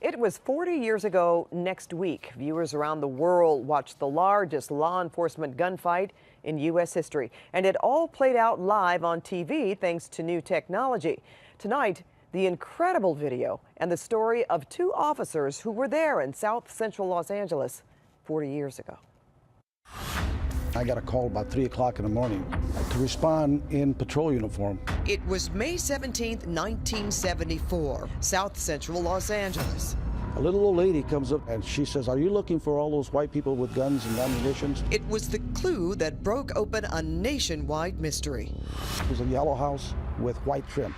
It was 40 years ago next week. Viewers around the world watched the largest law enforcement gunfight in U.S. history. And it all played out live on TV thanks to new technology. Tonight, the incredible video and the story of two officers who were there in South Central Los Angeles 40 years ago. I got a call about 3 o'clock in the morning to respond in patrol uniform. It was May 17th, 1974, South Central Los Angeles. A little old lady comes up and she says, "Are you looking for all those white people with guns and ammunition?" It was the clue that broke open a nationwide mystery. It was a yellow house with white trim.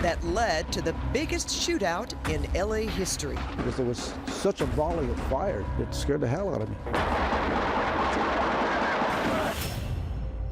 That led to the biggest shootout in LA history. Because there was such a volley of fire, it scared the hell out of me.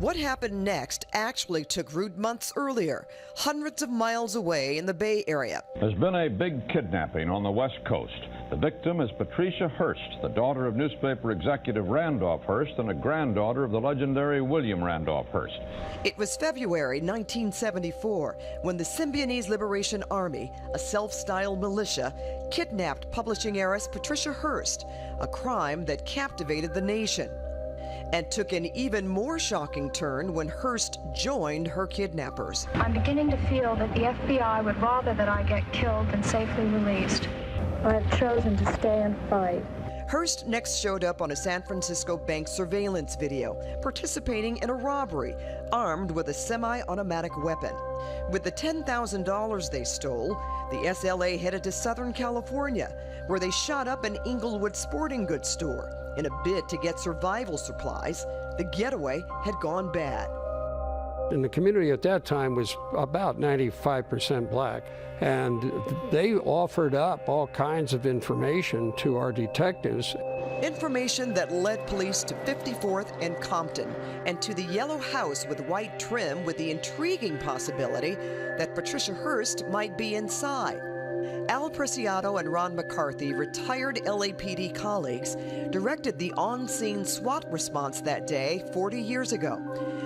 What happened next actually took root months earlier, hundreds of miles away in the Bay Area. There's been a big kidnapping on the West Coast. The victim is Patricia Hearst, the daughter of newspaper executive Randolph Hearst and a granddaughter of the legendary William Randolph Hearst. It was February 1974 when the Symbionese Liberation Army, a self-styled militia, kidnapped publishing heiress Patricia Hearst, a crime that captivated the nation. And took an even more shocking turn when Hearst joined her kidnappers. I'm beginning to feel that the FBI would rather that I get killed than safely released. I have chosen to stay and fight. Hearst next showed up on a San Francisco bank surveillance video, participating in a robbery, armed with a semi-automatic weapon. With the $10,000 they stole, the SLA headed to Southern California, where they shot up an Inglewood sporting goods store. In a bid to get survival supplies, the getaway had gone bad. And the community at that time was about 95% black, and they offered up all kinds of information to our detectives. Information that led police to 54th and Compton and to the yellow house with white trim, with the intriguing possibility that Patricia Hearst might be inside. Al Preciado and Ron McCarthy, retired LAPD colleagues, directed the on-scene SWAT response that day 40 years ago.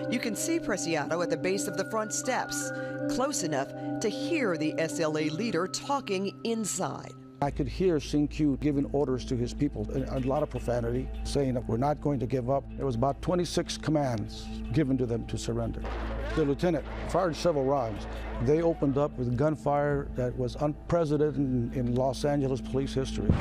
You can see Preciado at the base of the front steps, close enough to hear the SLA leader talking inside. I could hear CQ giving orders to his people, a lot of profanity, saying that we're not going to give up. There was about 26 commands given to them to surrender. The lieutenant fired several rounds. They opened up with gunfire that was unprecedented in Los Angeles police history. I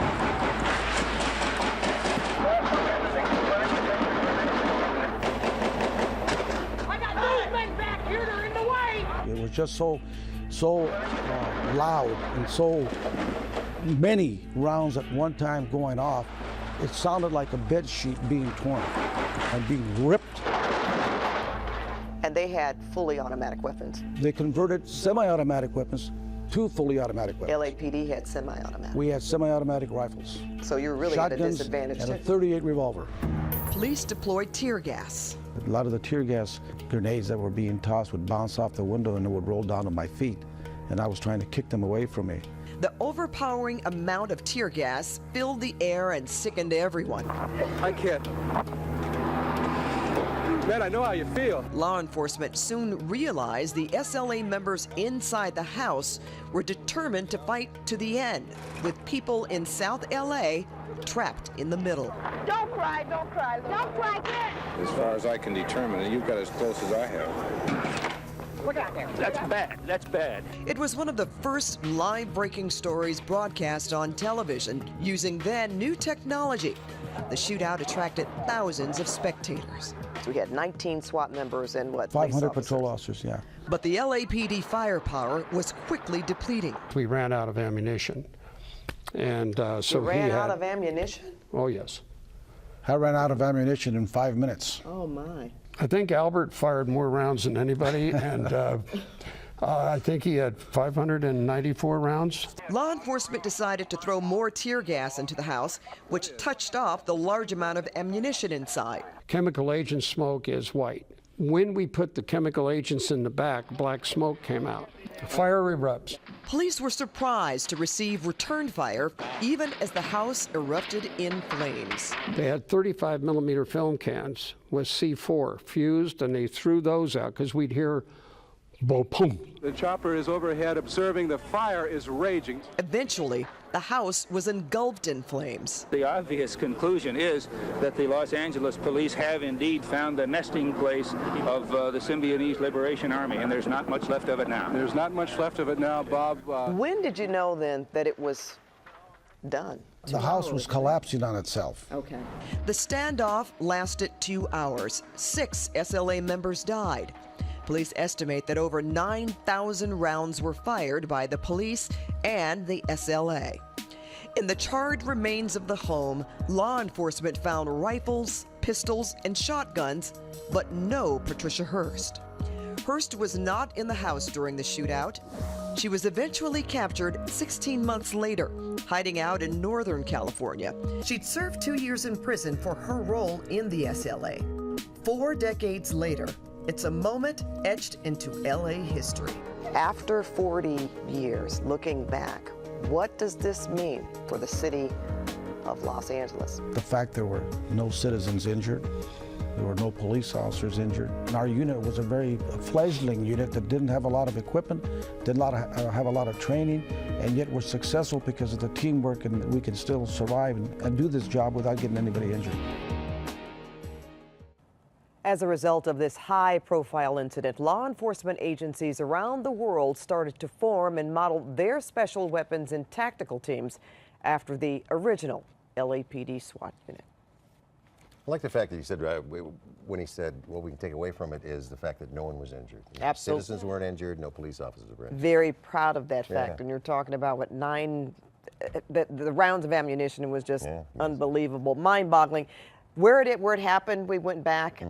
got movement back here, they're in the way! It was just so loud and so many rounds at one time going off. It sounded like a bed sheet being torn and being ripped. And they had fully automatic weapons. They converted semi-automatic weapons to fully automatic weapons. LAPD had semi-automatic. We had semi-automatic rifles. So you were really at a disadvantage. And a .38 revolver. Police deployed tear gas. A lot of the tear gas grenades that were being tossed would bounce off the window and it would roll down to my feet. And I was trying to kick them away from me. The overpowering amount of tear gas filled the air and sickened everyone. I can't. Man, I know how you feel. Law enforcement soon realized the SLA members inside the house were determined to fight to the end, with people in South LA trapped in the middle. Don't cry, don't cry, don't cry, kid! As far as I can determine, and you've got as close as I have. Look out there. That's bad, that's bad. It was one of the first live-breaking stories broadcast on television using then new technology. The shootout attracted thousands of spectators. So we had 19 SWAT members and what? 500 patrol officers, yeah. But the LAPD firepower was quickly depleting. We ran out of ammunition. And so you ran out of ammunition? Oh, yes. I ran out of ammunition in 5 minutes. Oh, my. I think Albert fired more rounds than anybody, and I think he had 594 rounds. Law enforcement decided to throw more tear gas into the house, which touched off the large amount of ammunition inside. Chemical agent smoke is white. When we put the chemical agents in the back, black smoke came out. Fire erupts. Police were surprised to receive return fire even as the house erupted in flames. They had 35 millimeter film cans with C4 fused, and they threw those out because we'd hear Boom. The chopper is overhead observing the fire is raging. Eventually, the house was engulfed in flames. The obvious conclusion is that the Los Angeles police have indeed found the nesting place of the Symbionese Liberation Army, and there's not much left of it now. There's not much left of it now, Bob. When did you know then that it was done? The house was collapsing on itself. Okay. The standoff lasted 2 hours. 6 SLA members died. Police estimate that over 9,000 rounds were fired by the police and the SLA. In the charred remains of the home, law enforcement found rifles, pistols, and shotguns, but no Patricia Hearst. Hearst was not in the house during the shootout. She was eventually captured 16 months later, hiding out in Northern California. She'd served 2 years in prison for her role in the SLA. 4 decades later, it's a moment etched into LA history. After 40 years, looking back, what does this mean for the city of Los Angeles? The fact there were no citizens injured, there were no police officers injured. And our unit was a very fledgling unit that didn't have a lot of equipment, didn't have a lot of training, and yet was successful because of the teamwork, and we can still survive and do this job without getting anybody injured. As a result of this high-profile incident, law enforcement agencies around the world started to form and model their special weapons and tactical teams after the original LAPD SWAT unit. I like the fact that you said, when he said what we can take away from it is the fact that no one was injured. Absolutely. Citizens weren't injured, no police officers were injured. Very proud of that fact. Yeah. And you're talking about, what, the rounds of ammunition was just unbelievable, mind-boggling. Where it happened, we went back.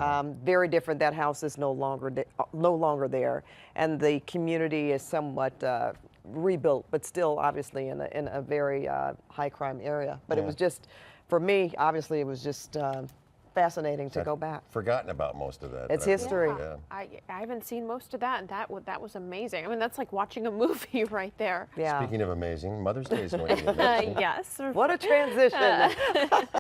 Very different. That house is no longer there, and the community is somewhat rebuilt, but still, obviously, in a very high crime area. But it was just, for me, obviously, it was just fascinating to go back. Forgotten about most of that. It's history. Yeah. I haven't seen most of that, and that was amazing. I mean, that's like watching a movie right there. Yeah. Speaking of amazing, Mother's Day is going to be amazing. Yes. What a transition.